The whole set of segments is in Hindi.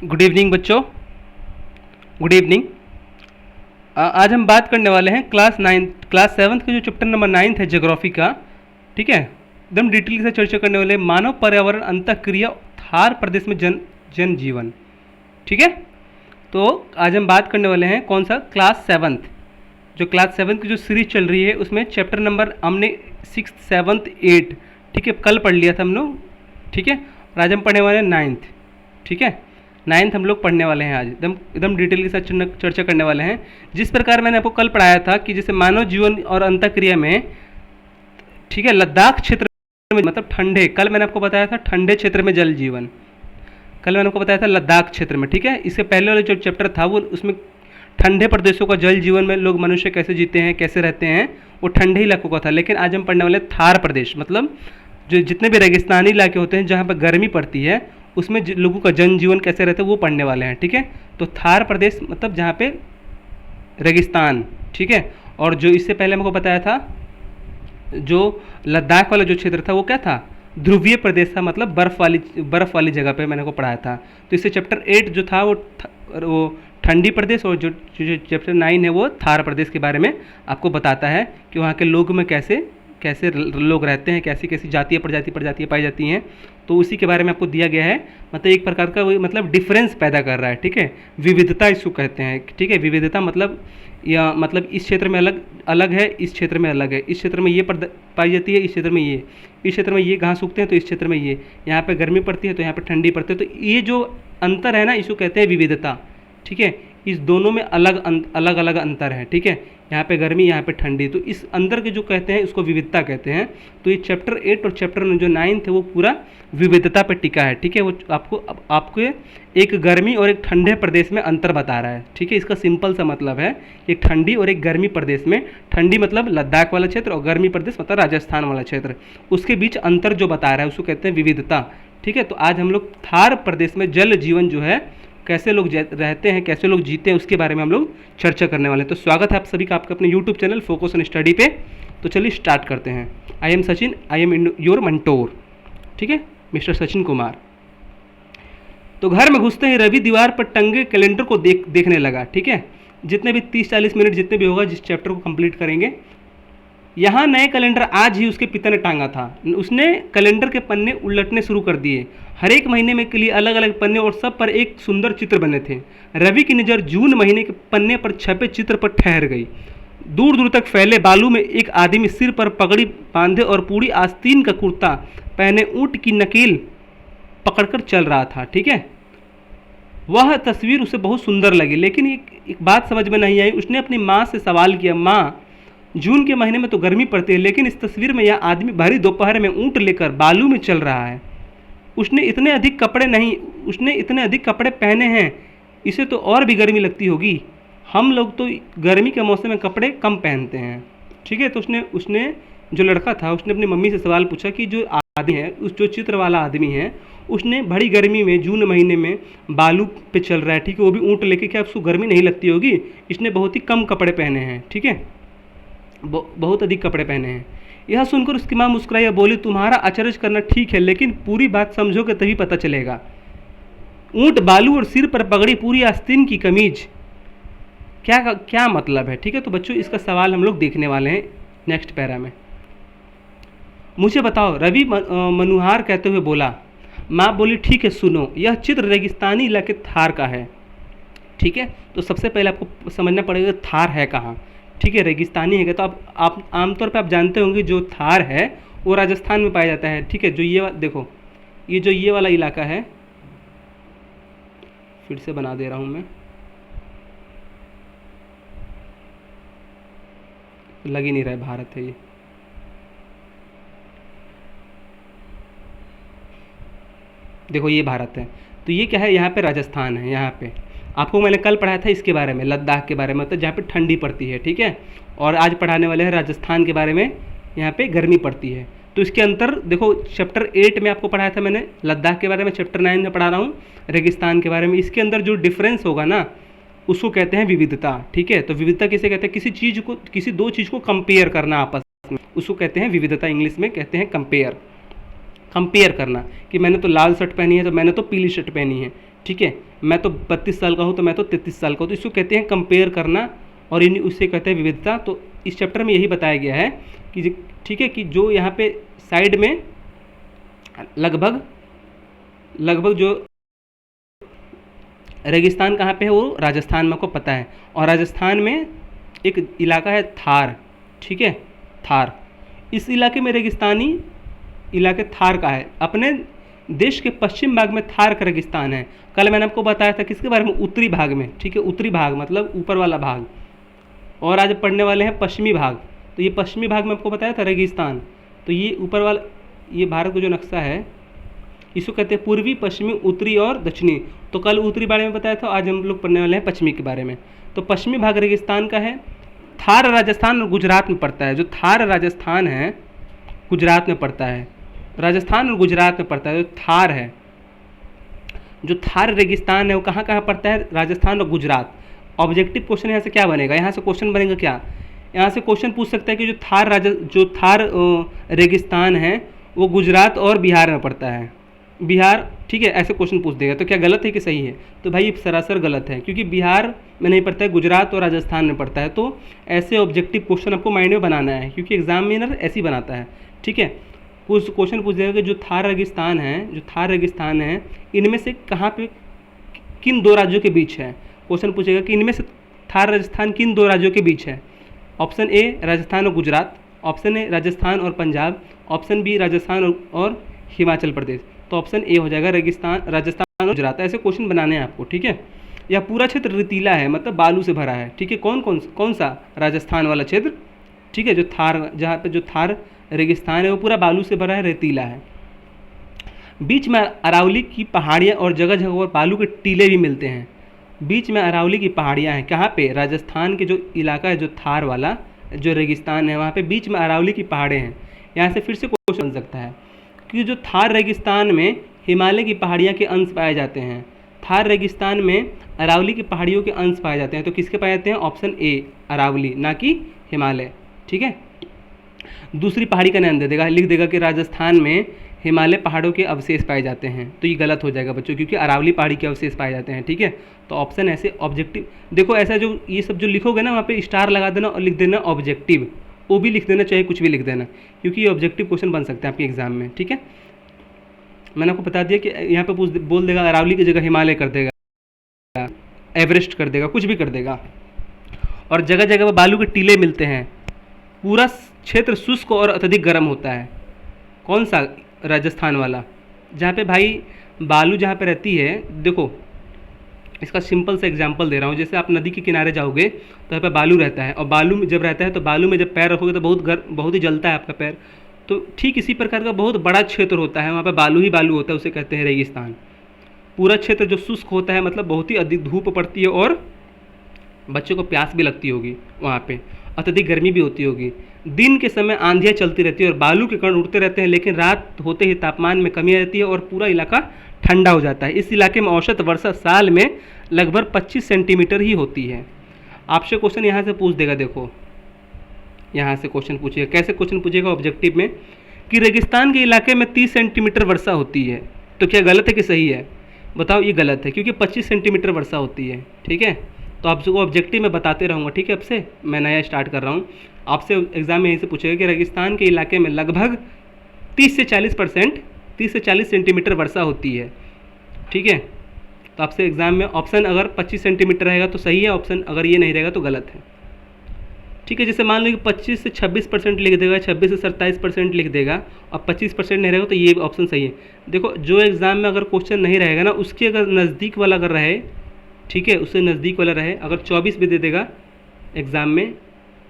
गुड इवनिंग बच्चों। Good evening. आज हम बात करने वाले हैं क्लास सेवन्थ का जो चैप्टर नंबर 9 है ज्योग्राफी का। ठीक है, एकदम डिटेल से चर्चा करने वाले हैं, मानव पर्यावरण अंतःक्रिया थार प्रदेश में जनजीवन। ठीक है, तो आज हम बात करने वाले हैं कौन सा, क्लास सेवन्थ। जो क्लास सेवन्थ की जो सीरीज चल रही है उसमें चैप्टर नंबर हमने 6, 7, 8 ठीक है कल पढ़ लिया था हम लोग। ठीक है, और आज हम पढ़ने वाले हैं 9th। ठीक है, 9th हम लोग पढ़ने वाले हैं आज, एकदम एकदम डिटेल के साथ चर्चा करने वाले हैं। जिस प्रकार मैंने आपको कल पढ़ाया था कि जैसे मानव जीवन और अंतःक्रिया में, ठीक है, लद्दाख क्षेत्र में मतलब ठंडे, कल मैंने आपको बताया था ठंडे क्षेत्र में जल जीवन, कल मैंने आपको बताया था लद्दाख क्षेत्र में। ठीक है, इससे पहले वाला जो चैप्टर था वो उसमें ठंडे प्रदेशों का जल जीवन में लोग मनुष्य कैसे जीते हैं, कैसे रहते हैं, वो ठंडे इलाकों का था। लेकिन आज हम पढ़ने वाले थार प्रदेश, मतलब जो जितने भी रेगिस्तानी इलाके होते हैं जहाँ पर गर्मी पड़ती है उसमें लोगों का जनजीवन कैसे रहता है वो पढ़ने वाले हैं। ठीक है, तो थार प्रदेश मतलब जहाँ पे रेगिस्तान। ठीक है, और जो इससे पहले हमको बताया था जो लद्दाख वाला जो क्षेत्र था वो क्या था, ध्रुवीय प्रदेश था, मतलब बर्फ़ वाली जगह पे मैंने को पढ़ाया था। तो इससे चैप्टर 8 जो था वो ठंडी प्रदेश, और जो चैप्टर 9 है वो थार प्रदेश के बारे में आपको बताता है कि वहाँ के लोग में कैसे कैसे लोग रहते हैं, कैसी कैसी जातीय प्रजातियाँ पाई जाती हैं। तो उसी के बारे में आपको दिया गया है। मतलब एक प्रकार का वो मतलब डिफरेंस पैदा कर रहा है। ठीक है, विविधता इसको कहते हैं। ठीक है, विविधता मतलब या मतलब इस क्षेत्र में अलग अलग है, इस क्षेत्र में अलग है, इस क्षेत्र में ये पाई जाती है, इस क्षेत्र में ये, इस क्षेत्र में ये घास उगते हैं तो इस क्षेत्र में ये, यहाँ पे गर्मी पड़ती है तो यहाँ पे ठंडी पड़ती है। तो ये जो अंतर है ना इसको कहते हैं विविधता। ठीक है, इस दोनों में अलग अलग अंतर है। ठीक है, यहाँ पे गर्मी, यहाँ पे ठंडी, तो इस अंदर के जो कहते हैं उसको विविधता कहते हैं। तो ये चैप्टर 8 और चैप्टर जो 9 है वो पूरा विविधता पे टिका है। ठीक है, वो आपको एक गर्मी और एक ठंडे प्रदेश में अंतर बता रहा है। ठीक है, इसका सिंपल सा मतलब है एक ठंडी और एक गर्मी प्रदेश में, ठंडी मतलब लद्दाख वाला क्षेत्र और गर्मी प्रदेश मतलब राजस्थान वाला क्षेत्र, उसके बीच अंतर जो बता रहा है उसको कहते हैं विविधता। ठीक है, तो आज हम लोग थार प्रदेश में जल जीवन जो है, कैसे लोग रहते हैं, कैसे लोग जीते हैं, उसके बारे में हम लोग चर्चा करने वाले हैं। तो स्वागत है आप सभी का आपके अपने YouTube channel focus on study पे। तो चलिए स्टार्ट करते हैं। I am Sachin, I am your mentor. ठीक है, मिस्टर सचिन कुमार। तो घर में घुसते ही रवि दीवार पर टंगे कैलेंडर को देखने लगा। ठीक है, जितने भी 30-40 मिनट जितने भी होगा जिस चैप्टर को कंप्लीट करेंगे, यहाँ नए कैलेंडर आज ही उसके पिता ने टांगा था। उसने कैलेंडर के पन्ने उलटने शुरू कर दिए। हर एक महीने में के लिए अलग अलग पन्ने और सब पर एक सुंदर चित्र बने थे। रवि की नज़र जून महीने के पन्ने पर छपे चित्र पर ठहर गई। दूर दूर तक फैले बालू में एक आदमी सिर पर पगड़ी बांधे और पूरी आस्तीन का कुर्ता पहने ऊँट की नकेल पकड़कर चल रहा था। ठीक है, वह तस्वीर उसे बहुत सुंदर लगी, लेकिन एक बात समझ में नहीं आई। उसने अपनी माँ से सवाल किया, माँ, जून के महीने में तो गर्मी पड़ती है, लेकिन इस तस्वीर में यह आदमी भरी दोपहर में ऊँट लेकर बालू में चल रहा है। उसने इतने अधिक कपड़े पहने हैं, इसे तो और भी गर्मी लगती होगी। हम लोग तो गर्मी के मौसम में कपड़े कम पहनते हैं। ठीक है, तो उसने जो लड़का था उसने अपनी मम्मी से सवाल पूछा कि जो आदमी है, जो चित्र वाला आदमी है, उसने बड़ी गर्मी में जून महीने में बालू पे चल रहा है, ठीक है, वो भी ऊँट लेके, क्या उसको गर्मी नहीं लगती होगी? इसने बहुत ही कम कपड़े पहने हैं। ठीक है, बहुत अधिक कपड़े पहने हैं। यह सुनकर उसकी माँ मुस्कुराई और बोली, तुम्हारा अचरज करना ठीक है, लेकिन पूरी बात समझोगे तभी पता चलेगा। ऊँट, बालू और सिर पर पगड़ी, पूरी आस्तीन की कमीज, क्या मतलब है? ठीक है, तो बच्चों इसका सवाल हम लोग देखने वाले हैं नेक्स्ट पैरा में। मुझे बताओ, रवि मनुहार कहते हुए बोला। माँ बोली, ठीक है, सुनो, यह चित्र रेगिस्तानी इलाके थार का है। ठीक है, तो सबसे पहले आपको समझना पड़ेगा थार है कहाँ। ठीक है, रेगिस्तानी है तो आप आमतौर पे आप जानते होंगे जो थार है वो राजस्थान में पाया जाता है। ठीक है, जो ये देखो, ये जो ये वाला इलाका है, फिर से बना दे रहा हूँ मैं, लग ही नहीं रहा है, भारत है ये। देखो ये भारत है, तो ये क्या है, यहाँ पे राजस्थान है। यहाँ पे आपको मैंने कल पढ़ाया था इसके बारे में, लद्दाख के बारे में, मतलब जहाँ पे ठंडी पड़ती है। ठीक है, और आज पढ़ाने वाले हैं राजस्थान के बारे में, यहाँ पे गर्मी पड़ती है। तो इसके अंतर देखो, चैप्टर 8 में आपको पढ़ाया था मैंने लद्दाख के बारे में, चैप्टर 9 में पढ़ा रहा हूँ रेगिस्तान के बारे में। इसके अंदर जो डिफरेंस होगा ना उसको कहते हैं विविधता। ठीक है, तो विविधता किसे कहते हैं? किसी दो चीज़ को कंपेयर करना आपस में, उसको कहते हैं विविधता। इंग्लिश में कहते हैं कंपेयर करना, कि मैंने तो लाल शर्ट पहनी है तो मैंने तो पीली शर्ट पहनी है। ठीक है, मैं तो 32 साल का हूँ, तो मैं तो 33 साल का हूँ, तो इसको कहते हैं कंपेयर करना, और इन उससे कहते हैं विविधता। तो इस चैप्टर में यही बताया गया है कि ठीक है, कि जो यहाँ पे साइड में लगभग लगभग जो रेगिस्तान कहाँ पे है, वो राजस्थान में, को पता है। और राजस्थान में एक इलाका है थार, ठीक है, थार। इस इलाके में रेगिस्तानी इलाके थार का है। अपने देश के पश्चिम भाग में थार का रेगिस्तान है। कल मैंने आपको बताया था किसके बारे में, उत्तरी भाग में, ठीक है, उत्तरी भाग मतलब ऊपर वाला भाग। और आज पढ़ने वाले हैं पश्चिमी भाग। तो ये पश्चिमी भाग में आपको बताया था रेगिस्तान। तो ये ऊपर वाला, ये भारत का जो नक्शा है, इसको कहते हैं पूर्वी, पश्चिमी, उत्तरी और दक्षिणी। तो कल उत्तरी बारे में बताया था, आज हम लोग पढ़ने वाले हैं पश्चिमी के बारे में। तो पश्चिमी भाग रेगिस्तान का है। थार राजस्थान और गुजरात में पड़ता है। जो थार राजस्थान है गुजरात में पड़ता है, राजस्थान और गुजरात में पड़ता है। जो थार है, जो थार रेगिस्तान है, वो कहाँ कहाँ पड़ता है, राजस्थान और गुजरात। ऑब्जेक्टिव क्वेश्चन यहाँ से क्या बनेगा, यहाँ से क्वेश्चन बनेगा क्या, यहाँ से क्वेश्चन पूछ सकता है कि जो थार रेगिस्तान है वो गुजरात और बिहार में पड़ता है, बिहार, ठीक है, ऐसे क्वेश्चन पूछ देगा। तो क्या गलत है कि सही है, तो भाई ये सरासर गलत है, क्योंकि बिहार में नहीं पड़ता है, गुजरात और राजस्थान में पड़ता है। तो ऐसे ऑब्जेक्टिव क्वेश्चन आपको माइंड में बनाना है, क्योंकि एग्जामिनर ऐसे ही बनाता है, ठीक है। कुछ क्वेश्चन पूछ देगा कि जो थार रेगिस्तान है, इनमें से कहाँ पे, किन दो राज्यों के बीच है। क्वेश्चन पूछेगा कि इनमें से थार राजस्थान किन दो राज्यों के बीच है। ऑप्शन ए राजस्थान और गुजरात, ऑप्शन ए राजस्थान और पंजाब, ऑप्शन बी राजस्थान और हिमाचल प्रदेश। तो ऑप्शन ए हो जाएगा राजस्थान और गुजरात। ऐसे क्वेश्चन बनाने हैं आपको, ठीक है। यह पूरा क्षेत्र रेतीला है, मतलब बालू से भरा है, ठीक है। कौन सा राजस्थान वाला क्षेत्र, ठीक है, जो थार, जहाँ पे जो थार रेगिस्तान है वो पूरा बालू से भरा है, रेतीला है। बीच में अरावली की पहाड़ियाँ और जगह जगह पर बालू के टीले भी मिलते हैं। बीच में अरावली की पहाड़ियाँ हैं, कहाँ पे, राजस्थान के जो इलाका है, जो थार वाला जो रेगिस्तान है, वहाँ पे बीच में अरावली की पहाड़ें हैं। यहाँ से फिर से क्वेश्चन बन सकता है कि जो थार रेगिस्तान में हिमालय की पहाड़ियाँ के अंश पाए जाते हैं, थार रेगिस्तान में अरावली की पहाड़ियों के अंश पाए जाते हैं। तो किसके पाए जाते हैं, ऑप्शन ए अरावली, ना कि हिमालय, ठीक है। दूसरी पहाड़ी का नाम दे देगा, लिख देगा कि राजस्थान में हिमालय पहाड़ों के अवशेष पाए जाते हैं। तो ये गलत हो जाएगा बच्चों, क्योंकि अरावली पहाड़ी के अवशेष पाए जाते हैं, ठीक है। तो ऑप्शन ऐसे ऑब्जेक्टिव, देखो ऐसा जो ये सब जो लिखोगे ना, वहाँ पे स्टार लगा देना और लिख देना ऑब्जेक्टिव, वो भी लिख देना, चाहे कुछ भी लिख देना, क्योंकि ये ऑब्जेक्टिव क्वेश्चन बन सकते हैं आपके एग्जाम में, ठीक है। मैंने आपको बता दिया कि यहाँ पे बोल देगा अरावली की जगह हिमालय कर देगा, एवरेस्ट कर देगा, कुछ भी कर देगा। और जगह जगह पर बालू के टीले मिलते हैं। पूरा क्षेत्र शुष्क और अत्यधिक गर्म होता है। कौन सा, राजस्थान वाला, जहाँ पे भाई बालू जहाँ पे रहती है। देखो इसका सिंपल सा एग्जांपल दे रहा हूँ। जैसे आप नदी के किनारे जाओगे तो यहाँ पे बालू रहता है, और बालू में जब रहता है तो बालू में जब पैर रखोगे तो बहुत ही जलता है आपका पैर। तो ठीक इसी प्रकार का बहुत बड़ा क्षेत्र होता है, वहाँ पे बालू ही बालू होता है, उसे कहते हैं रेगिस्तान। पूरा क्षेत्र जो शुष्क होता है, मतलब बहुत ही अधिक धूप पड़ती है और बच्चों को प्यास भी लगती होगी, वहाँ पे अत्यधिक गर्मी भी होती होगी। दिन के समय आंधियाँ चलती रहती है और बालू के कण उड़ते रहते हैं, लेकिन रात होते ही तापमान में कमी आ जाती है और पूरा इलाका ठंडा हो जाता है। इस इलाके में औसत वर्षा साल में लगभग 25 सेंटीमीटर ही होती है। आपसे क्वेश्चन यहाँ से पूछ देगा, देखो यहाँ से क्वेश्चन पूछेगा। कैसे क्वेश्चन पूछेगा ऑब्जेक्टिव में, कि रेगिस्तान के इलाके में 30 सेंटीमीटर वर्षा होती है। तो क्या गलत है कि सही है, बताओ। ये गलत है, क्योंकि 25 सेंटीमीटर वर्षा होती है, ठीक है। तो आपको ऑब्जेक्टिव में बताते रहूँगा, ठीक है। अब से मैं नया स्टार्ट कर रहा हूँ। आपसे एग्जाम में यहीं से पूछेगा कि रेगिस्तान के इलाके में लगभग 30 से 40 सेंटीमीटर वर्षा होती है, ठीक है। तो आपसे एग्जाम में ऑप्शन अगर 25 सेंटीमीटर रहेगा तो सही है, ऑप्शन अगर ये नहीं रहेगा तो गलत है, ठीक है। जैसे मान लो कि 25 से 26% लिख देगा, 26 से 27% लिख देगा और 25% नहीं रहेगा, तो ये ऑप्शन सही है। देखो जो एग्ज़ाम में अगर क्वेश्चन नहीं रहेगा ना, उसके अगर नज़दीक वाला अगर रहे, ठीक है, उससे नज़दीक वाला रहे, अगर 24 भी दे देगा एग्ज़ाम में,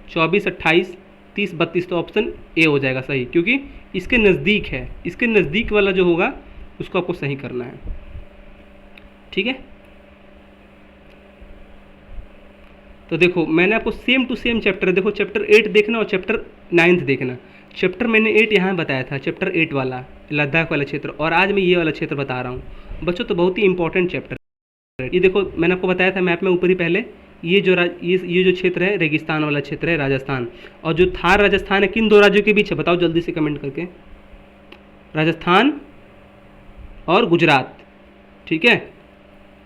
24, 28, 30, 32, तो ऑप्शन ए हो जाएगा सही, क्योंकि इसके नज़दीक है। इसके नज़दीक वाला जो होगा उसको आपको सही करना है, ठीक है। तो देखो मैंने आपको सेम टू सेम चैप्टर, देखो चैप्टर 8 देखना और चैप्टर 9 देखना। चैप्टर मैंने 8 यहाँ बताया था, चैप्टर 8 वाला लद्दाख वाला क्षेत्र, और आज मैं ये वाला क्षेत्र बता रहा हूँ बच्चों। तो बहुत ही इंपॉर्टेंट चैप्टर है ये। देखो मैंने आपको बताया था मैप में ऊपर ही पहले, ये जो क्षेत्र है रेगिस्तान वाला क्षेत्र है राजस्थान, और जो थार राजस्थान है किन दो राज्यों के बीच है, बताओ जल्दी से कमेंट करके। राजस्थान और गुजरात, ठीक है।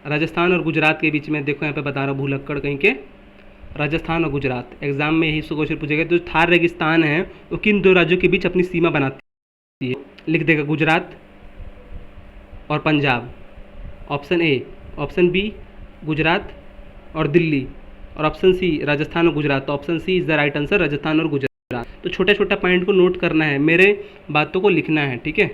राजस्थान और गुजरात के बीच में, देखो यहाँ पे बता रहा हूँ भूलक्कड़ कहीं के, राजस्थान और गुजरात, एग्जाम में यही क्वेश्चन पूछेगा। तो थार रेगिस्तान है वो किन दो राज्यों के बीच अपनी सीमा बनाती है, लिख देगा गुजरात और Punjab, option A. Option B Gujarat और दिल्ली, और ऑप्शन सी राजस्थान और गुजरात। तो option C is the right answer, Rajasthan और गुजरात। तो छोटा छोटा पॉइंट को नोट करना है, मेरे बातों को लिखना है, ठीक है।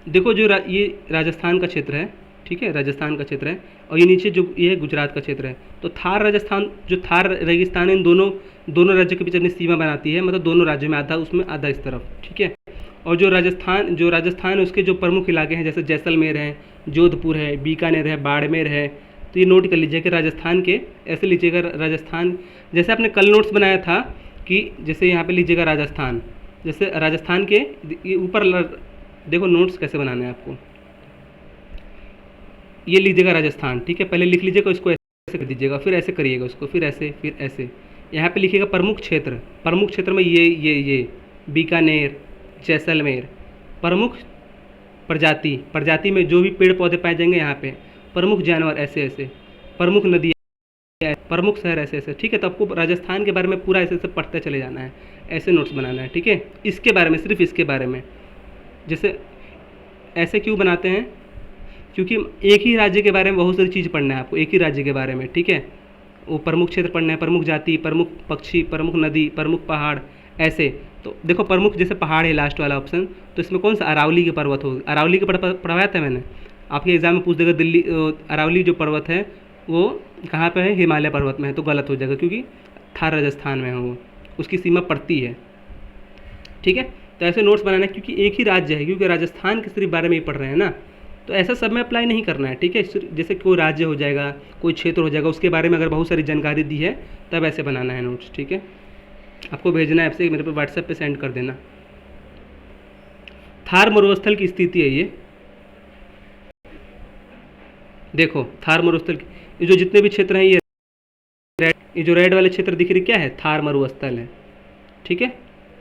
देखो जो ये राजस्थान का क्षेत्र है, ठीक है, राजस्थान का क्षेत्र है, और ये नीचे जो ये गुजरात का क्षेत्र है। तो थार राजस्थान, जो थार रेगिस्तान है, इन दोनों राज्यों के बीच अपनी सीमा बनाती है, मतलब दोनों राज्यों में, आधा उसमें आधा इस तरफ, ठीक है। और जो राजस्थान है उसके जो प्रमुख इलाके हैं, जैसे जैसलमेर है, जोधपुर है, बीकानेर है, बाड़मेर है। तो ये नोट कर लीजिए कि राजस्थान के, ऐसे लीजिएगा राजस्थान, जैसे आपने कल नोट्स बनाया था कि जैसे यहाँ पे लीजिएगा राजस्थान, जैसे राजस्थान के ये ऊपर देखो नोट्स कैसे बनाना है आपको, ये लीजिएगा राजस्थान, ठीक है। पहले लिख लीजिएगा, इसको ऐसे कर दीजिएगा, फिर ऐसे करिएगा उसको, फिर ऐसे। यहाँ पे लिखिएगा प्रमुख क्षेत्र में ये बीकानेर, जैसलमेर। प्रमुख प्रजाति में जो भी पेड़ पौधे पाए जाएंगे यहाँ पे, प्रमुख जानवर ऐसे, प्रमुख नदियाँ, प्रमुख शहर ऐसे, ठीक है। तो आपको राजस्थान के बारे में पूरा ऐसे पढ़ते चले जाना है, ऐसे नोट्स बनाना है, ठीक है। इसके बारे में, सिर्फ इसके बारे में, जैसे ऐसे क्यों बनाते हैं, क्योंकि एक ही राज्य के बारे में बहुत सारी चीज़ पढ़ना है आपको, एक ही राज्य के बारे में, ठीक है। वो प्रमुख क्षेत्र पढ़ना है, प्रमुख जाति, प्रमुख पक्षी, प्रमुख नदी, प्रमुख पहाड़, ऐसे। तो देखो प्रमुख जैसे पहाड़ है लास्ट वाला ऑप्शन, तो इसमें कौन सा अरावली के पर्वत होगा, अरावली के पढ़वाया था मैंने, आपके एग्जाम में पूछ देगा दिल्ली, अरावली जो पर्वत है वो कहाँ पे है, हिमालय पर्वत में है, तो गलत हो जाएगा, क्योंकि थार राजस्थान में है वो, उसकी सीमा पड़ती है, ठीक है। तो ऐसे नोट्स बनाना है, क्योंकि एक ही राज्य है, क्योंकि राजस्थान के सिर्फ बारे में ही पढ़ रहे हैं ना, तो ऐसा सब में अप्लाई नहीं करना है, ठीक है। जैसे कोई राज्य हो जाएगा, कोई क्षेत्र हो जाएगा, उसके बारे में अगर बहुत सारी जानकारी दी है तब ऐसे बनाना है नोट्स, ठीक है। आपको भेजना है आपसे, मेरे पे व्हाट्सएप पे सेंड कर देना। थार मरुस्थल की स्थिति है ये, देखो थार मरुस्थल ये जो जितने भी क्षेत्र हैं, ये जो रेड वाले क्षेत्र दिख रही क्या है, थार मरुस्थल है, ठीक है।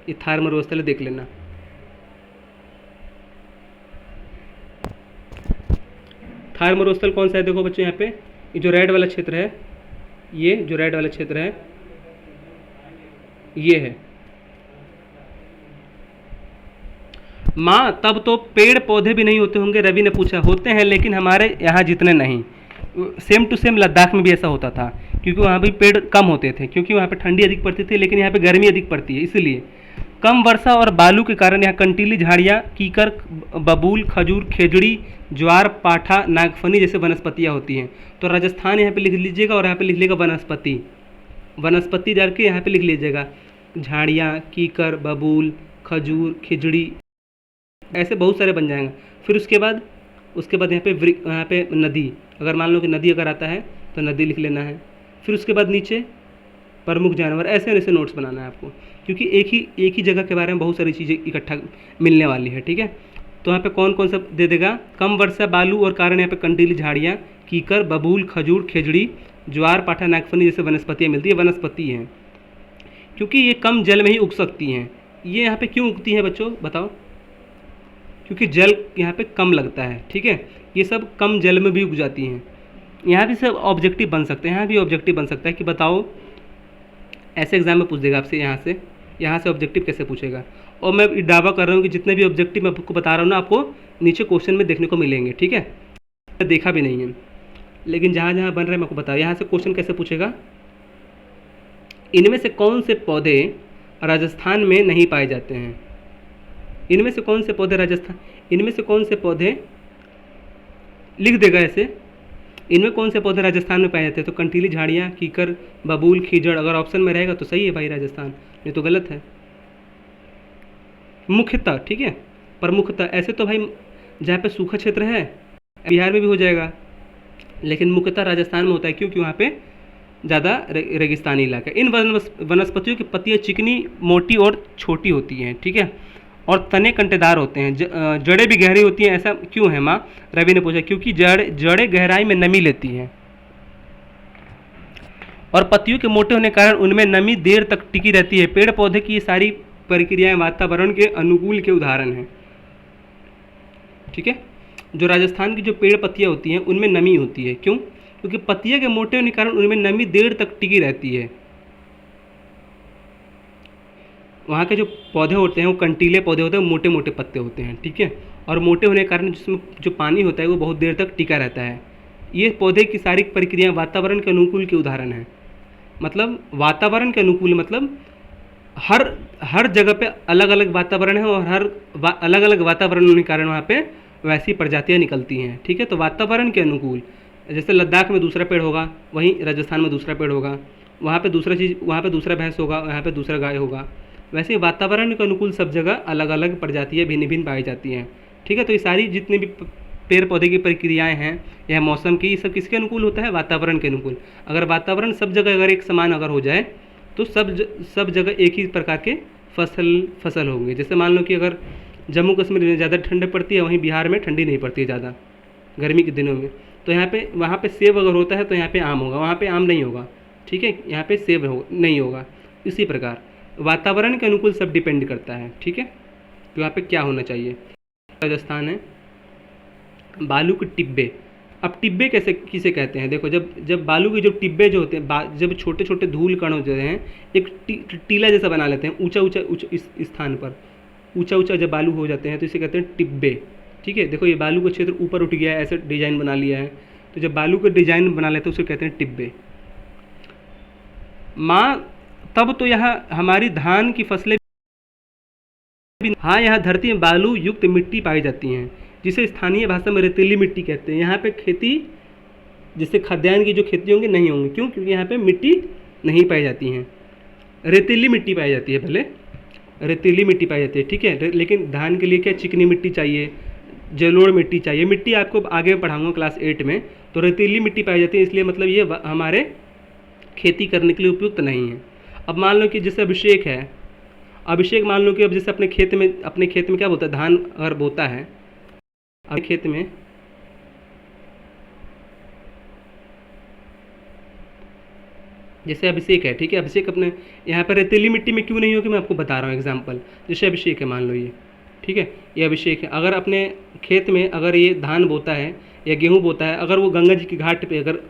ये थार मरुस्थल है, देख लेना। थार मरुस्थल कौन सा है, देखो बच्चों यहाँ पे ये जो रेड वाला क्षेत्र है, ये जो रेड वाला क्षेत्र है ये है। माँ तब तो पेड़ पौधे भी नहीं होते होंगे, रवि ने पूछा। होते हैं लेकिन हमारे यहाँ जितने नहीं। सेम टू सेम लद्दाख में भी ऐसा होता था, क्योंकि वहाँ भी पेड़ कम होते थे, क्योंकि वहाँ पे ठंडी अधिक पड़ती थी, लेकिन यहाँ पे गर्मी अधिक पड़ती है, इसलिए। कम वर्षा और बालू के कारण यहाँ कंटीली झाड़ियाँ, कीकर, बबूल, खजूर, खेजड़ी, ज्वार, पाठा, नागफनी जैसे वनस्पतियाँ होती हैं। तो राजस्थान यहाँ पे लिख लीजिएगा, और यहाँ पे लिख लीजिएगा वनस्पति डाल के यहाँ पे लिख लीजिएगा झाड़ियाँ, कीकर, बबूल, खजूर, खिजड़ी, ऐसे बहुत सारे बन जाएंगे। फिर उसके बाद यहाँ पे नदी, अगर मान लो कि नदी अगर आता है तो नदी लिख लेना है। फिर उसके बाद नीचे प्रमुख जानवर, ऐसे ऐसे नोट्स बनाना है आपको, क्योंकि एक ही जगह के बारे में बहुत सारी चीज़ें इकट्ठा मिलने वाली है, ठीक है। तो यहाँ पे कौन कौन सा दे देगा, कम वर्षा, बालू और कारण यहाँ पे कंटीली झाड़ियाँ, कीकर, बबूल, खजूर, खेजड़ी, ज्वार, पाठा, नागफनी जैसे वनस्पतियाँ मिलती है, वनस्पति हैं, क्योंकि ये कम जल में ही उग सकती हैं। ये यहाँ पे क्यों उगती हैं बच्चों बताओ, क्योंकि जल यहाँ पे कम लगता है, ठीक है। ये सब कम जल में भी उग जाती हैं। यहाँ भी सब ऑब्जेक्टिव बन सकते हैं, यहाँ भी ऑब्जेक्टिव बन सकता है कि बताओ, ऐसे एग्जाम में पूछ देगा आपसे, यहाँ से ऑब्जेक्टिव कैसे पूछेगा। और मैं दावा कर रहा हूँ कि जितने भी ऑब्जेक्टिव मैं आपको बता रहा हूँ ना, आपको नीचे क्वेश्चन में देखने को मिलेंगे, ठीक है। देखा भी नहीं है, लेकिन जहाँ जहाँ बन रहे हैं मैं आपको बता, यहाँ से क्वेश्चन कैसे पूछेगा, इनमें से कौन से पौधे राजस्थान में नहीं पाए जाते हैं, इनमें से कौन से पौधे लिख देगा ऐसे, इनमें कौन से पौधे राजस्थान में पाए जाते हैं। तो कंटीली झाड़ियाँ, कीकर, बबूल, खीजड़, अगर ऑप्शन में रहेगा तो सही है भाई राजस्थान, नहीं तो गलत है। मुख्यतः, ठीक है, प्रमुखतः, ऐसे तो भाई जहाँ पे सूखा क्षेत्र है बिहार में भी हो जाएगा, लेकिन मुख्यतः राजस्थान में होता है, क्योंकि वहाँ पे ज़्यादा रेगिस्तानी इलाका है। इन वनस्पतियों की पत्तियाँ चिकनी, मोटी और छोटी होती हैं, ठीक है, और तने कंटेदार होते हैं, जड़ें भी गहरी होती हैं। ऐसा क्यों है माँ, रवि ने पूछा, क्योंकि जड़ें गहराई में नमी लेती हैं, और पत्तियों के मोटे होने के कारण उनमें नमी देर तक टिकी रहती है। पेड़ पौधे की ये सारी प्रक्रियाएं वातावरण के अनुकूल के उदाहरण हैं। ठीक है, जो राजस्थान की जो पेड़ पत्तियाँ होती हैं उनमें नमी होती है। क्यों? क्योंकि पत्तियाँ के मोटे होने के कारण उनमें नमी देर तक टिकी रहती है। वहाँ के जो पौधे होते हैं वो कंटीले पौधे होते हैं, मोटे मोटे पत्ते होते हैं। ठीक है, और मोटे होने के कारण जिसमें जो पानी होता है वो बहुत देर तक टिका रहता है। ये पौधे की सारी प्रक्रियाएं वातावरण के अनुकूल के उदाहरण हैं। मतलब वातावरण के अनुकूल मतलब हर हर जगह पे अलग अलग वातावरण है और अलग अलग वातावरण होने के कारण वहाँ पे वैसी प्रजातियाँ निकलती हैं। ठीक है, तो वातावरण के अनुकूल, जैसे लद्दाख में दूसरा पेड़ होगा, वहीं राजस्थान में दूसरा पेड़ होगा, वहाँ पे दूसरा चीज़, वहाँ पे दूसरा भैंस होगा, यहाँ पे दूसरा गाय होगा। वैसे वातावरण के अनुकूल सब जगह अलग अलग प्रजातियाँ भिन्न भिन्न पाई जाती हैं। ठीक है, तो ये सारी जितने भी पेड़ पौधे की प्रक्रियाएं हैं या मौसम की, ये सब किसके अनुकूल होता है? वातावरण के अनुकूल। अगर वातावरण सब जगह अगर एक समान अगर हो जाए तो सब जगह एक ही प्रकार के फसल होंगे। जैसे मान लो कि अगर जम्मू कश्मीर में ज़्यादा ठंड पड़ती है, वहीं बिहार में ठंडी नहीं पड़ती है ज़्यादा गर्मी के दिनों में, तो यहाँ पे वहाँ पे सेब अगर होता है तो यहाँ पे आम होगा, वहाँ पे आम नहीं होगा। ठीक है, यहाँ पे सेब नहीं होगा। इसी प्रकार वातावरण के अनुकूल सब डिपेंड करता है। ठीक है, तो यहाँ पे क्या होना चाहिए? राजस्थान है, बालू के टिब्बे। अब टिब्बे कैसे किसे कहते हैं? देखो, जब बालू के जो टिब्बे जो होते हैं, जब छोटे छोटे धूल कण होते हैं, एक टीला जैसा बना लेते हैं ऊंचा इस स्थान पर ऊंचा जब बालू हो जाते हैं तो इसे कहते हैं टिब्बे। ठीक है, देखो ये बालू का क्षेत्र ऊपर उठ गया है, ऐसे डिजाइन बना लिया है, तो जब बालू का डिजाइन बना लेते हैं उसे कहते हैं टिब्बे। तब तो यहाँ हमारी धान की फसलें, हाँ, यहाँ धरती में बालू युक्त मिट्टी पाई जाती हैं, जिसे स्थानीय भाषा में रेतीली मिट्टी कहते हैं। यहाँ पे खेती, जैसे खाद्यान्न की जो खेती होंगी नहीं होंगी। क्यों? क्योंकि यहाँ पे मिट्टी नहीं पाई जाती हैं, रेतीली मिट्टी पाई जाती है। भले रेतीली मिट्टी पाई जाती है, ठीक है, लेकिन धान के लिए क्या चिकनी मिट्टी चाहिए, जलोढ़ मिट्टी चाहिए। मिट्टी आपको आगे पढ़ाऊँगा क्लास 8 में। तो रेतीली मिट्टी पाई जाती है, इसलिए मतलब ये हमारे खेती करने के लिए उपयुक्त नहीं है। अब मान लो कि जैसे अभिषेक है, अभिषेक मान लो कि अब जैसे अपने खेत में क्या बोता है, धान अगर बोता है अपने खेत में, जैसे अभिषेक है, ठीक है, अभिषेक अपने यहाँ पर रेतीली मिट्टी में क्यों नहीं होगी मैं आपको बता रहा हूँ एग्जांपल। जैसे अभिषेक है, मान लो ये, ठीक है, ये अभिषेक है। अगर अपने खेत में अगर ये धान बोता है या गेहूँ बोता है, अगर वो गंगा जी की घाट पे अगर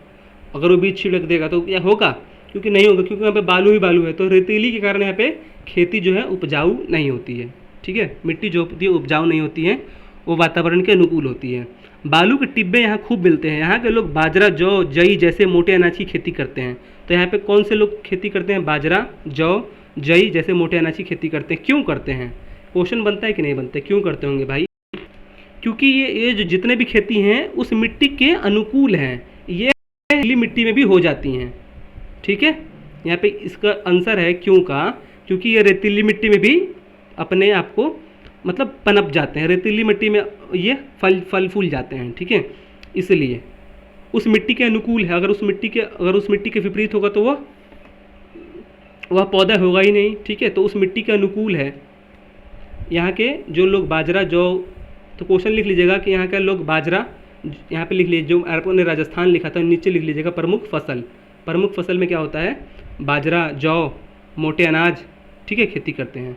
वो बीज छिड़क देगा तो क्या होगा? क्योंकि नहीं होगा, क्योंकि यहाँ पे बालू ही बालू है। तो रेतीली के कारण यहाँ पे खेती जो है उपजाऊ नहीं होती है। ठीक है, मिट्टी जो होती है उपजाऊ नहीं होती है, वो वातावरण के अनुकूल होती है। बालू के टिब्बे यहाँ खूब मिलते हैं। यहाँ के लोग बाजरा, जौ, जई जैसे मोटे अनाज की खेती करते हैं। तो यहाँ पे कौन से लोग खेती करते हैं? बाजरा, जौ, जई जैसे मोटे अनाज की खेती करते हैं। क्यों करते हैं? क्वेश्चन बनता है कि नहीं बनता है? क्यों करते होंगे भाई? क्योंकि ये जो जितने भी खेती हैं उस मिट्टी के अनुकूल हैं, ये रेतीली मिट्टी में भी हो जाती हैं। ठीक है, यहाँ पे इसका आंसर है क्यों का, क्योंकि ये रेतीली मिट्टी में भी अपने आप को मतलब पनप जाते हैं। रेतीली मिट्टी में ये फल फूल जाते हैं। ठीक है, इसलिए उस मिट्टी के अनुकूल है। अगर उस मिट्टी के विपरीत होगा तो वह पौधा होगा ही नहीं। ठीक है, तो उस मिट्टी के अनुकूल है। यहाँ के जो लोग बाजरा, जौ, तो क्वेश्चन लिख लीजिएगा कि यहाँ के लोग बाजरा, यहाँ पे लिख लीजिए, जो आपको ने राजस्थान लिखा था नीचे लिख लीजिएगा प्रमुख फसल। प्रमुख फसल में क्या होता है? बाजरा, जौ, मोटे अनाज, ठीक है, खेती करते हैं।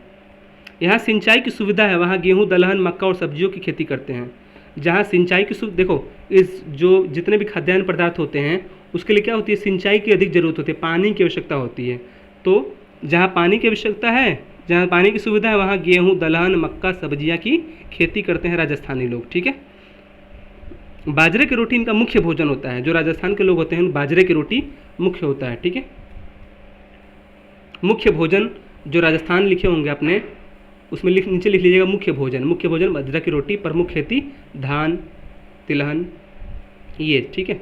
यहाँ सिंचाई की सुविधा है, वहाँ गेहूँ, दलहन, मक्का और सब्जियों की खेती करते हैं। जहाँ सिंचाई की सुविधा, देखो इस जो जितने भी खाद्यान्न पदार्थ होते हैं उसके लिए क्या होती है? सिंचाई की अधिक जरूरत होती है, पानी की आवश्यकता होती है। तो जहाँ पानी की आवश्यकता है, जहाँ पानी की सुविधा है, वहाँ गेहूँ, दलहन, मक्का, सब्जियाँ की खेती करते हैं राजस्थानी लोग। ठीक है, बाजरे की रोटी इनका मुख्य भोजन होता है। जो राजस्थान के लोग होते हैं बाजरे की रोटी मुख्य होता है। ठीक है, मुख्य भोजन जो राजस्थान लिखे होंगे अपने, उसमें नीचे लिख लीजिएगा मुख्य भोजन बाजरा की रोटी, प्रमुख खेती धान, तिलहन, ये। ठीक है,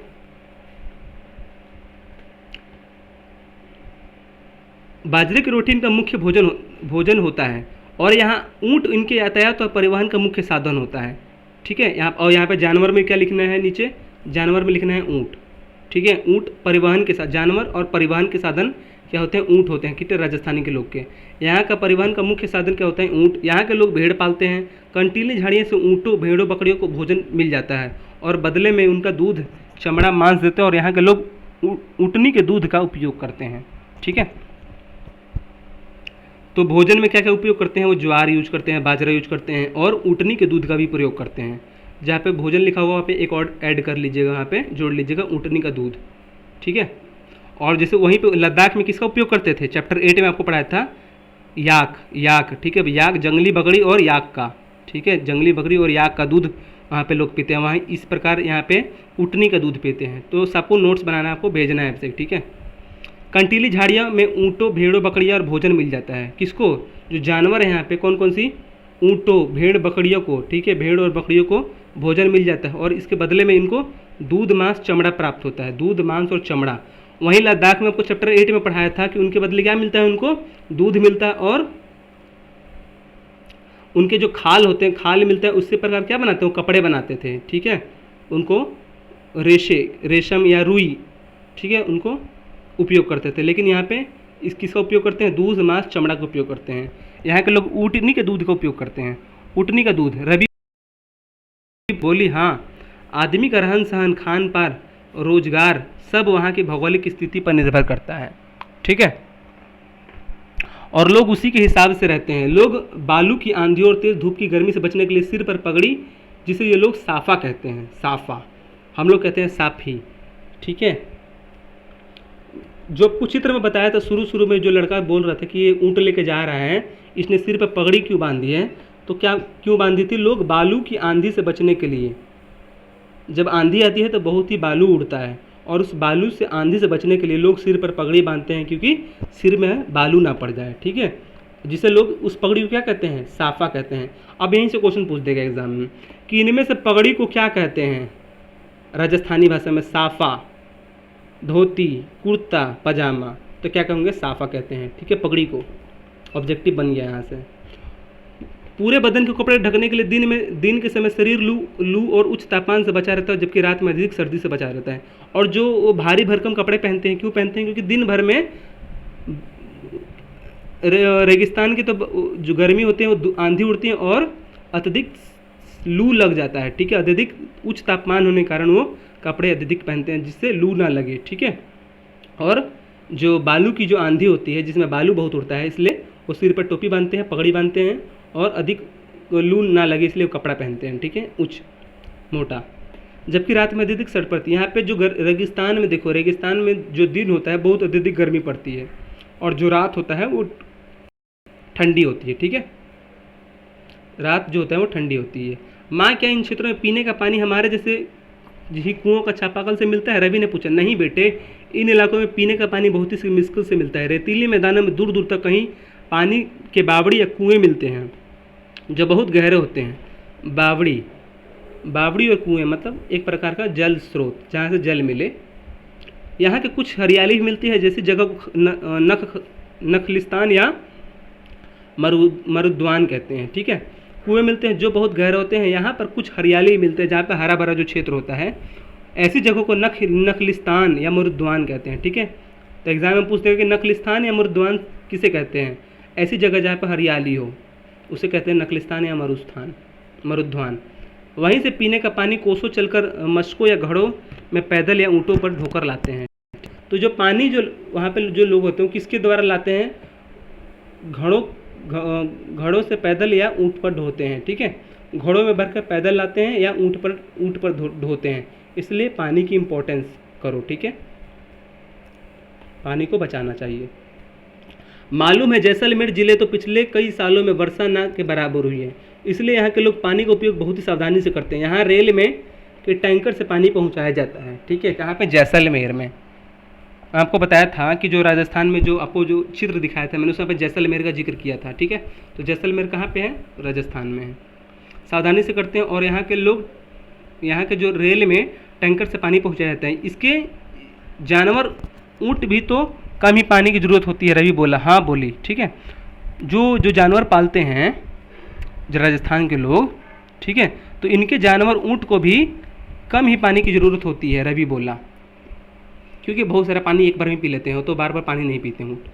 बाजरे की रोटी इनका मुख्य भोजन होता है। और यहाँ ऊँट इनके यातायात और परिवहन का मुख्य साधन होता है। ठीक है, यहाँ पे जानवर में क्या लिखना है? नीचे जानवर में लिखना है ऊँट। ठीक है, ऊँट परिवहन के साथ, जानवर और परिवहन के साधन क्या होते हैं? ऊँट होते हैं। कितने राजस्थानी के लोग के यहाँ का परिवहन का मुख्य साधन क्या होता है? ऊँट। यहाँ के लोग भेड़ पालते हैं। कंटीली झाड़ियों से ऊँटों, भेड़ों, बकरियों को भोजन मिल जाता है और बदले में उनका दूध, चमड़ा, मांस देते हैं। और यहाँ के लोग ऊँटनी के दूध का उपयोग करते हैं। ठीक है, तो भोजन में क्या क्या उपयोग करते हैं, वो ज्वार यूज करते हैं, बाजरा यूज करते हैं और ऊँटनी के दूध का भी प्रयोग करते हैं। जहाँ पे भोजन लिखा हुआ वहाँ पे एक और ऐड कर लीजिएगा, वहाँ पे जोड़ लीजिएगा ऊँटनी का दूध, ठीक है। और जैसे वहीं पे लद्दाख में किसका उपयोग करते थे, चैप्टर 8 में आपको पढ़ाया था, याक, ठीक है। याक जंगली बकरी और याक का, ठीक है, जंगली बकरी और याक का दूध वहाँ पे लोग पीते हैं। वहाँ इस प्रकार यहाँ पे ऊँटनी का दूध पीते हैं। तो सबको नोट्स बनाना, आपको भेजना है आपसे, ठीक है। कंटीली झाड़ियाँ में ऊँटों, भेड़ों, बकरियाँ और भोजन मिल जाता है। किसको, जो जानवर है यहाँ पे कौन कौन सी, ऊँटों, भेड़, बकरियों को, ठीक है, भेड़ और बकरियों को भोजन मिल जाता है और इसके बदले में इनको दूध, मांस, चमड़ा प्राप्त होता है, दूध, मांस और चमड़ा। वहीं लद्दाख में आपको चैप्टर 8 में पढ़ाया था कि उनके बदले क्या मिलता है, उनको दूध मिलता है और उनके जो खाल होते हैं, खाल मिलता है, उससे प्रकार क्या बनाते हैं, वो कपड़े बनाते थे, ठीक है। उनको रेशम या रुई, ठीक है, उनको उपयोग करते थे। लेकिन यहाँ पे किसका उपयोग करते हैं, दूध, मांस, चमड़ा का उपयोग करते हैं। यहाँ के लोग ऊँटनी के दूध का उपयोग करते हैं, ऊँटनी का दूध। रवि बोली, हाँ, आदमी का रहन सहन, खान पान, रोजगार सब वहाँ की भौगोलिक स्थिति पर निर्भर करता है, ठीक है। और लोग उसी के हिसाब से रहते हैं। लोग बालू की आंधी और तेज धूप की गर्मी से बचने के लिए सिर पर पगड़ी, जिसे ये लोग साफा कहते हैं, साफा, हम लोग कहते हैं साफी, ठीक है। जो कुछ चित्र में बताया था शुरू में, जो लड़का बोल रहा था कि ये ऊँट लेके जा रहा है, इसने सिर पर पगड़ी क्यों बांधी है, तो क्या क्यों बांधी थी, लोग बालू की आंधी से बचने के लिए। जब आंधी आती है तो बहुत ही बालू उड़ता है और उस बालू से, आंधी से बचने के लिए लोग सिर पर पगड़ी बांधते हैं, क्योंकि सिर में बालू ना पड़ जाए, ठीक है। जिसे लोग उस पगड़ी को क्या कहते हैं, साफा कहते हैं। अब यहीं से क्वेश्चन पूछ देगा एग्जाम में कि इनमें से पगड़ी को क्या कहते हैं राजस्थानी भाषा में, साफा, धोती, कुर्ता, पजामा, तो क्या कहेंगे, साफा कहते हैं, ठीक है। पगड़ी को ऑब्जेक्टिव बन गया यहाँ से। पूरे बदन के कपड़े ढकने के लिए दिन के समय शरीर लू और उच्च तापमान से बचा रहता है, जबकि रात में अधिक सर्दी से बचा रहता है। और जो वो भारी भरकम कपड़े पहनते हैं, क्यों पहनते हैं, क्योंकि दिन भर में रेगिस्तान की तो जो गर्मी होती है वो आंधी उड़ती है और अत्यधिक लू लग जाता है, ठीक है। अत्यधिक उच्च तापमान होने के कारण वो कपड़े अत्यधिक पहनते हैं, जिससे लू ना लगे, ठीक है। और जो बालू की जो आंधी होती है, जिसमें बालू बहुत उड़ता है, इसलिए वो सिर पर टोपी बांधते हैं, पगड़ी बांधते हैं और अधिक लू ना लगे इसलिए वो कपड़ा पहनते हैं, ठीक है, उच्च मोटा। जबकि रात में अत्यधिक सर्द पड़ती है। यहाँ पे जो रेगिस्तान में देखो, रेगिस्तान में जो दिन होता है बहुत अत्यधिक गर्मी पड़ती है और जो रात होता है वो ठंडी होती है, ठीक है। रात जो होता है वो ठंडी होती है। माँ, क्या इन क्षेत्रों में पीने का पानी हमारे जैसे ही कुओं का चापाकल से मिलता है, रवि ने पूछा। नहीं बेटे, इन इलाकों में पीने का पानी बहुत ही मुश्किल से मिलता है। रेतीली मैदानों में दूर दूर तक कहीं पानी के बावड़ी या कुएँ मिलते हैं जो बहुत गहरे होते हैं। बावड़ी और कुएँ मतलब एक प्रकार का जल स्रोत, जहाँ से जल मिले। यहाँ के कुछ हरियाली भी मिलती है, जैसी जगह को नखलिस्तान या मरुद्वान कहते हैं, ठीक है। कुएँ मिलते हैं जो बहुत गहरे होते हैं। यहाँ पर कुछ हरियाली मिलते हैं, जहाँ पर हरा भरा जो क्षेत्र होता है, ऐसी जगहों को नखलिस्तान या मरुद्वान कहते हैं, ठीक है। तो एग्जाम में पूछते हैं कि नखलिस्तान या मरुद्वान किसे कहते हैं, ऐसी जगह जहाँ पर हरियाली हो उसे कहते हैं नखलिस्तान या मरुद्वान। वहीं से पीने का पानी कोसों चलकर मशकों या घड़ों में पैदल या ऊँटों पर ढोकर लाते हैं। तो जो पानी जो वहाँ पे जो लोग होते हैं किसके द्वारा लाते हैं, घड़ों से पैदल या ऊँट पर ढोते हैं, ठीक है। घड़ों में भरकर पैदल लाते हैं या ऊँट पर ढोते हैं। इसलिए पानी की इम्पोर्टेंस करो, ठीक है, पानी को बचाना चाहिए। मालूम है जैसलमेर जिले तो पिछले कई सालों में वर्षा न के बराबर हुई है, इसलिए यहाँ के लोग पानी का उपयोग बहुत ही सावधानी से करते हैं। यहाँ रेल में के टैंकर से पानी पहुँचाया जाता है, ठीक है। कहाँ पे, जैसलमेर में। आपको बताया था कि जो राजस्थान में जो आपको जो चित्र दिखाया था मैंने, उसमें पे जैसलमेर का जिक्र किया था, ठीक है। तो जैसलमेर कहाँ पे है, राजस्थान में है। सावधानी से करते हैं। और यहाँ के लोग, यहाँ के जो रेल में टैंकर से पानी पहुँचाया जाता है। इसके जानवर, ऊँट भी तो कम ही पानी की ज़रूरत होती है, रवि बोला। हाँ बोली, ठीक है। जो जानवर पालते हैं जो राजस्थान के लोग, ठीक है, तो इनके जानवर ऊँट को भी कम ही पानी की ज़रूरत होती है, रवि बोला, क्योंकि बहुत सारा पानी एक बार में पी लेते हैं, तो बार बार पानी नहीं पीते ऊँट।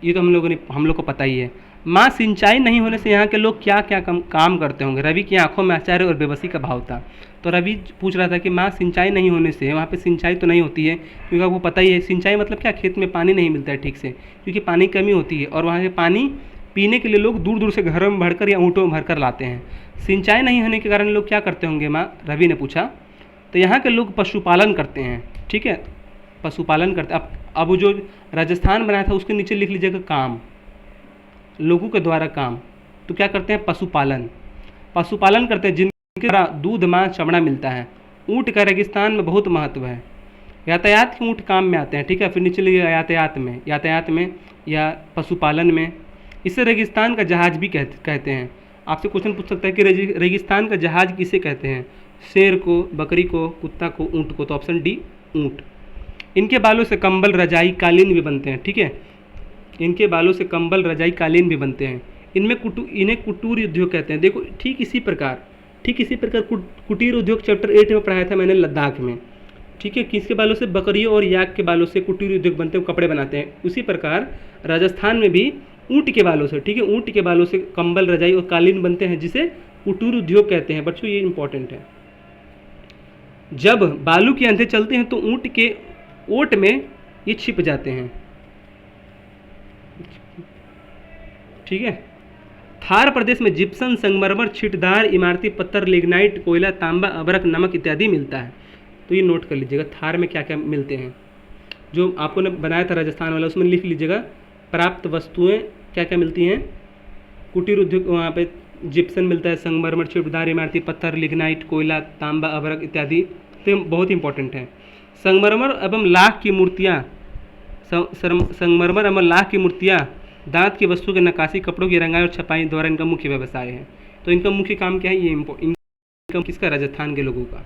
ये तो हम लोग को पता ही है। माँ सिंचाई नहीं होने से यहाँ के लोग क्या क्या काम करते होंगे। रवि की आंखों में आश्चर्य और बेबसी का भाव था। तो रवि पूछ रहा था कि माँ सिंचाई नहीं होने से वहाँ पे सिंचाई तो नहीं होती है, क्योंकि आपको पता ही है सिंचाई मतलब क्या, खेत में पानी नहीं मिलता है ठीक से, क्योंकि पानी की कमी होती है और वहाँ के पानी पीने के लिए लोग दूर दूर से घरों में भरकर या ऊँटों में भरकर लाते हैं। सिंचाई नहीं होने के कारण लोग क्या करते होंगे माँ, रवि ने पूछा। तो यहाँ के लोग पशुपालन करते हैं, ठीक है, पशुपालन करते। अब वो जो राजस्थान बनाया था उसके नीचे लिख लीजिएगा काम, लोगों के द्वारा काम। तो क्या करते हैं, पशुपालन, पशुपालन करते हैं जिनके द्वारा दूध मांस चमड़ा मिलता है। ऊँट का रेगिस्तान में बहुत महत्व है। यातायात के ऊँट काम में आते हैं, ठीक है। फिर नीचे लिखिएगा यातायात में या पशुपालन में। इसे रेगिस्तान का जहाज भी कहते हैं। आपसे क्वेश्चन पूछ सकता है कि रेगिस्तान का जहाज किसे कहते हैं, शेर को, बकरी को, कुत्ता को, ऊँट को। तो ऑप्शन डी ऊँट। इनके बालों से कंबल, रजाई, कालीन भी बनते हैं, ठीक है। इनके बालों से कंबल, रजाई, कालीन भी बनते हैं। इन्हें कुटीर उद्योग कहते हैं। देखो ठीक इसी प्रकार कुटीर उद्योग चैप्टर 8 में पढ़ाया था मैंने लद्दाख में, ठीक है। किसके बालों से, बकरियों और याक के बालों से कुटीर उद्योग बनते हैं, कपड़े बनाते हैं। उसी प्रकार राजस्थान में भी ऊँट के बालों से, ठीक है, ऊँट के बालों से कंबल, रजाई और कालीन बनते हैं, जिसे कुटीर उद्योग कहते हैं। बच्चों ये इंपॉर्टेंट है। जब बालू की आंधें चलते हैं तो ऊँट के ओट में ये छिप जाते हैं, ठीक है। थार प्रदेश में जिप्सम, संगमरमर, छिटदार इमारती पत्थर, लिग्नाइट, कोयला, तांबा, अबरक, नमक इत्यादि मिलता है। तो ये नोट कर लीजिएगा थार में क्या क्या मिलते हैं। जो आपको ने बनाया था राजस्थान वाला उसमें लिख लीजिएगा प्राप्त वस्तुएं क्या क्या मिलती हैं। कुटीर उद्योग वहाँ पे जिप्सम मिलता है, संगमरमर, छिटदार इमारती पत्थर, लिग्नाइट, कोयला, तांबा, अबरक इत्यादि। तो बहुत इंपॉर्टेंट है। संगमरमर एवं लाख की मूर्तियाँ, संगमरमर एवं लाख की मूर्तियाँ, दांत की वस्तु की नक्काशी, कपड़ों की रंगाई और छपाई द्वारा इनका मुख्य व्यवसाय है। तो इनका मुख्य काम क्या है, ये इनकम किसका, राजस्थान के लोगों का।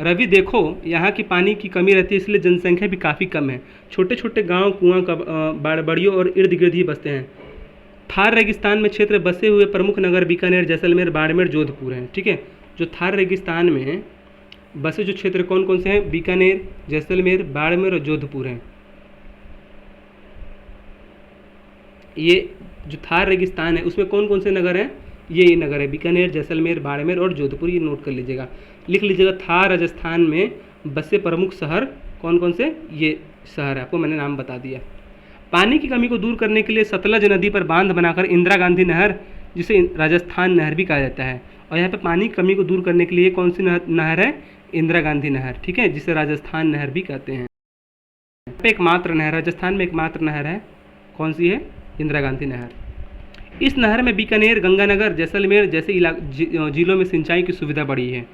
रवि देखो यहाँ की पानी की कमी रहती है, इसलिए जनसंख्या भी काफ़ी कम है। छोटे छोटे गांव, कुआं, बाड़बड़ियों और इर्द गिर्द ही बसते हैं। थार रेगिस्तान में क्षेत्र बसे हुए प्रमुख नगर बीकानेर, जैसलमेर, बाड़मेर, जोधपुर हैं, ठीक है। जो थार रेगिस्तान में बसे जो क्षेत्र कौन कौन से हैं, बीकानेर, जैसलमेर, बाड़मेर और जोधपुर हैं। ये जो थार रेगिस्तान है उसमें कौन कौन से नगर हैं, ये नगर है बीकानेर, जैसलमेर, बाड़मेर और जोधपुर। ये नोट कर लीजिएगा, लिख लीजिएगा। थार राजस्थान में बसे प्रमुख शहर कौन कौन से, ये शहर है, आपको मैंने नाम बता दिया। पानी की कमी को दूर करने के लिए सतलज नदी पर बांध बनाकर इंदिरा गांधी नहर, जिसे राजस्थान नहर भी कहा जाता है। और यहाँ पे पानी की कमी को दूर करने के लिए कौन सी नहर है, इंदिरा गांधी नहर, ठीक है, जिसे राजस्थान नहर भी कहते हैं। यहाँ पे एकमात्र नहर, राजस्थान में एकमात्र नहर है, कौन सी है, इंदिरा गांधी नहर। इस नहर में बीकानेर, गंगानगर, जैसलमेर जैसे जिलों में सिंचाई की सुविधा बढ़ी है।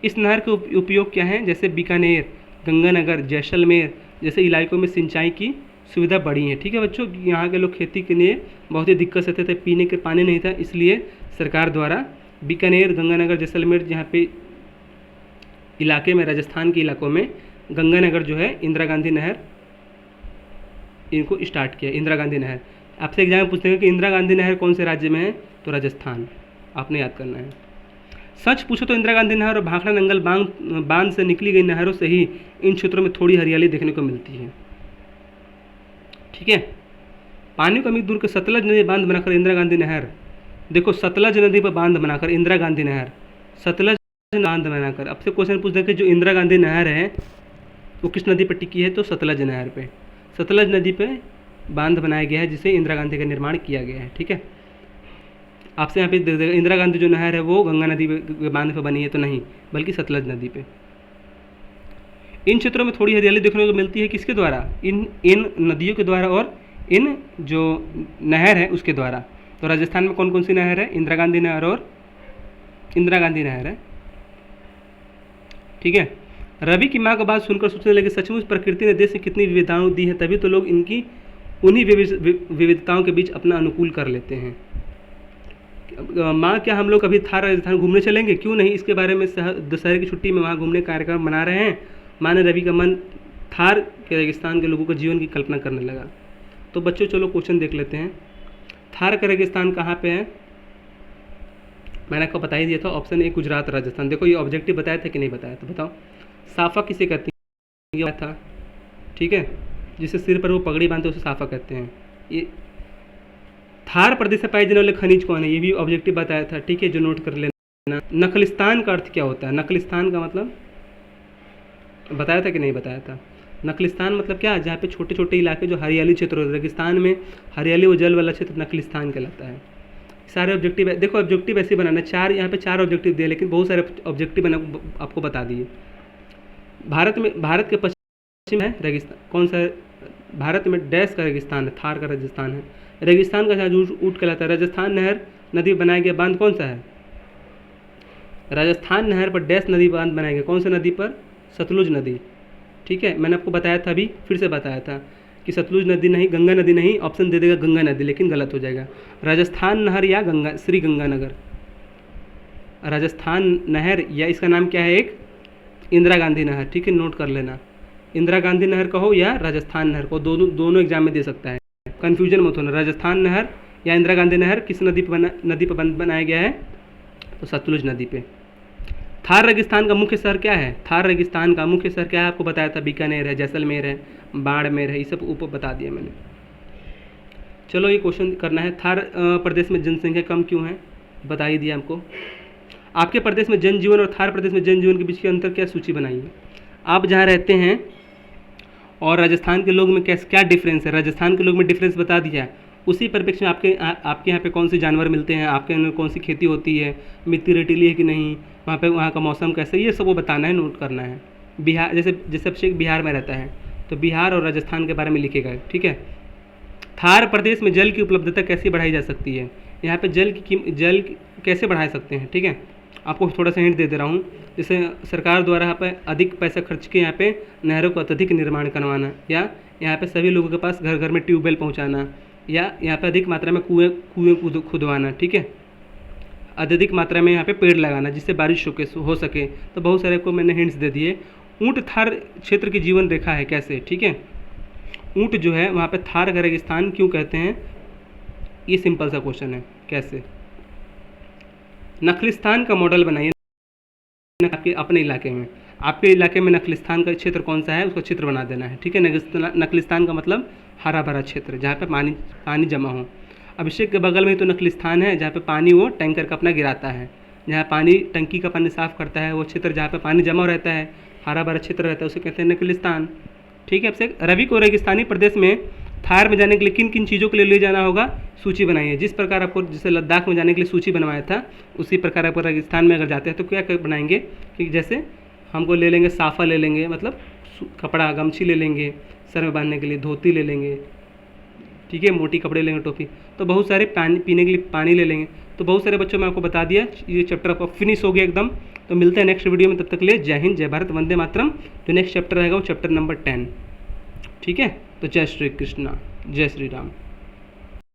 इस नहर के उपयोग क्या हैं, जैसे बीकानेर, गंगानगर, जैसलमेर जैसे इलाकों में सिंचाई की सुविधा बढ़ी है, ठीक है बच्चों। यहाँ के लोग खेती के लिए बहुत ही दिक्कत से थे, पीने के पानी नहीं था, इसलिए सरकार द्वारा बीकानेर, गंगानगर, जैसलमेर जहाँ पे इलाके में, राजस्थान के इलाकों में गंगानगर जो है इंदिरा गांधी नहर इनको स्टार्ट किया, इंदिरा गांधी नहर। आपसे एग्जाम में पूछते हैं कि इंदिरा गांधी नहर कौन से राज्य में है, तो राजस्थान, आपने याद करना है। सच पूछो तो इंदिरा गांधी नहर और भाखड़ा नंगल बांध से निकली गई नहरों से ही इन क्षेत्रों में थोड़ी हरियाली देखने को मिलती है, ठीक है। पानी को कमी दूर कर सतलज नदी बांध बनाकर इंदिरा गांधी नहर, देखो सतलज नदी पर बांध बनाकर इंदिरा गांधी नहर, सतलज बांध बनाकर। अब से क्वेश्चन पूछ दें कि जो इंदिरा गांधी नहर है वो किस नदी पर टिकी है, तो सतलज नहर पे, सतलज नदी पे बांध बनाया गया है जिसे इंदिरा गांधी का निर्माण किया गया है, ठीक है। आपसे यहाँ पे देख देगा इंदिरा गांधी जो नहर है वो गंगा नदी के बांध पे बनी है, तो नहीं, बल्कि सतलज नदी पे। इन क्षेत्रों में थोड़ी हरियाली देखने को मिलती है, किसके द्वारा, इन नदियों के द्वारा और इन जो नहर है उसके द्वारा। तो राजस्थान में कौन कौन सी नहर है, इंदिरा गांधी नहर और इंदिरा गांधी नहर है, ठीक है। रवि की माँ का बात सुनकर सोचने लगे, सचमुच प्रकृति ने देश में कितनी विविधताएं दी हैं, तभी तो लोग इनकी उन्हीं विविधताओं के बीच अपना अनुकूल कर लेते हैं। माँ क्या हम लोग कभी थार राजस्थान घूमने चलेंगे, क्यों नहीं, इसके बारे में दशहरे की छुट्टी में वहाँ घूमने का कार्यक्रम बना रहे हैं। माँ ने रवि का मन थार के रेगिस्तान के लोगों को जीवन की कल्पना करने लगा। तो बच्चों चलो क्वेश्चन देख लेते हैं। थार का रेगिस्तान कहाँ पे है, मैंने आपको बता ही दिया था, ऑप्शन ए गुजरात, राजस्थान। देखो ये ऑब्जेक्टिव बताया था कि नहीं बताया, तो बताओ। साफा किसे कहते हैं था, ठीक है, जिसे सिर पर वो पगड़ी बांधते उसे साफा कहते हैं। ये थार प्रदेश में पाए जाने वाले खनिज कौन है, ये भी ऑब्जेक्टिव बताया था, ठीक है, जो नोट कर लेना। नखलिस्तान का अर्थ क्या होता है, नखलिस्तान का मतलब बताया था कि नहीं बताया था। नखलिस्तान मतलब क्या, जहाँ पे छोटे छोटे इलाके जो हरियाली क्षेत्र होते हैं, रेगिस्तान में हरियाली व जल वाला क्षेत्र नखलिस्तान कहलाता है। सारे ऑब्जेक्टिव देखो, ऑब्जेक्टिव ऐसे बनाना, चार यहाँ पे चार ऑब्जेक्टिव दिए, लेकिन बहुत सारे ऑब्जेक्टिव बना आपको बता दिए। भारत के पश्चिम है रेगिस्तान, कौन सा है? भारत में डैश का रेगिस्तान है, थार का राजस्थान है। रेगिस्तान का जहाँ ऊँट कहलाता है। राजस्थान नहर नदी बनाया गया बांध कौन सा है? राजस्थान नहर पर डैश नदी बांध बनाया गया, कौन सा नदी पर? सतलुज नदी, ठीक है। मैंने आपको बताया था, अभी फिर से बताया था कि सतलुज नदी नहीं, गंगा नदी नहीं, ऑप्शन दे देगा गंगा नदी, लेकिन गलत हो जाएगा। राजस्थान नहर या गंगा, श्री गंगानगर। राजस्थान नहर या इसका नाम क्या है, एक इंदिरा गांधी नहर, ठीक है, नोट कर लेना। इंदिरा गांधी नहर कहो या राजस्थान नहर को, दोनों एग्जाम में दे सकता है, कन्फ्यूजन मत होना। राजस्थान नहर या इंदिरा गांधी नहर किस नदी पर बनाया गया है? तो सतलुज नदी पे। थार रेगिस्तान का मुख्य शहर क्या है? थार रेगिस्तान का मुख्य शहर क्या है? आपको बताया था, बीकानेर है, जैसलमेर है, बाड़मेर है, ये सब ऊपर बता दिया मैंने। चलो ये क्वेश्चन करना है, थार प्रदेश में जनसंख्या कम क्यों है? बता ही दिया हमको। आपके प्रदेश में जनजीवन और थार प्रदेश में जनजीवन के बीच के अंतर क्या, सूची बनाइए। आप जहाँ रहते हैं और राजस्थान के लोग में क्या डिफरेंस है, राजस्थान के लोग में डिफरेंस बता दिया। उसी परिप्रेक्ष्य में आपके यहाँ पे कौन से जानवर मिलते हैं, आपके यहाँ कौन सी खेती होती है, मिट्टी रेतीली है कि नहीं, वहाँ का मौसम कैसे, ये सब वो बताना है, नोट करना है। बिहार जैसे अभिषेक बिहार में रहता है, तो बिहार और राजस्थान के बारे में लिखेगा, ठीक है। थार प्रदेश में जल की उपलब्धता कैसे बढ़ाई जा सकती है? यहाँ पे जल कैसे बढ़ा सकते हैं, ठीक है। आपको थोड़ा सा हिंट दे दे रहा हूँ, जैसे सरकार द्वारा यहाँ पे अधिक पैसा खर्च के यहाँ पे नहरों का अत्यधिक निर्माण करवाना, या यहाँ पे सभी लोगों के पास घर घर में ट्यूबवेल पहुँचाना, या यहाँ पे अधिक मात्रा में कुएँ खुदवाना, ठीक है। अत्यधिक मात्रा में यहाँ पे पेड़ लगाना जिससे बारिश हो सके। तो बहुत सारे को मैंने हिंट्स दे दिए। ऊँट थार क्षेत्र की जीवन रेखा है कैसे, ठीक है। ऊँट जो है वहाँ पे थार का रेगिस्तान क्यों कहते हैं, ये सिंपल सा क्वेश्चन है, कैसे। नखलिस्तान का मॉडल बनाइए आपके अपने इलाके में। आपके इलाके में नखलिस्तान का क्षेत्र कौन सा है, उसका चित्र बना देना है, ठीक है। नखलिस्तान का मतलब हरा भरा क्षेत्र जहाँ पे पानी जमा हो। अभिषेक के बगल में तो नखलिस्तान है जहाँ पे पानी वो टैंकर का अपना गिराता है, जहाँ पानी टंकी का पानी साफ करता है, वो क्षेत्र जहाँ पे पानी जमा रहता है, हरा भरा क्षेत्र रहता है, उसे कहते हैं नखलिस्तान, ठीक है। अभिषेक, रवि को रेगिस्तानी प्रदेश में थार में जाने के लिए किन किन चीज़ों के लिए ले जाना होगा, सूची बनाइए। जिस प्रकार आपको जैसे लद्दाख में जाने के लिए सूची बनवाया था, उसी प्रकार आपको रेगिस्तान में अगर जाते हैं तो क्या बनाएंगे कि जैसे हमको ले लेंगे, साफ़ा ले लेंगे, मतलब कपड़ा गमछी ले लेंगे, सर में बांधने के लिए धोती ले लेंगे, ठीक है, मोटी कपड़े लेंगे, टोपी, तो बहुत सारे पानी पीने के लिए पानी ले लेंगे। तो बहुत सारे बच्चों में आपको बता दिया, ये चैप्टर आपका फिनिश हो गया एकदम। तो मिलते हैं नेक्स्ट वीडियो में, तब तक के लिए जय हिंद, जय भारत, वंदे मातरम। जो नेक्स्ट चैप्टर रहेगा वो चैप्टर नंबर 10, ठीक है। तो जय श्री कृष्णा, जय श्री राम।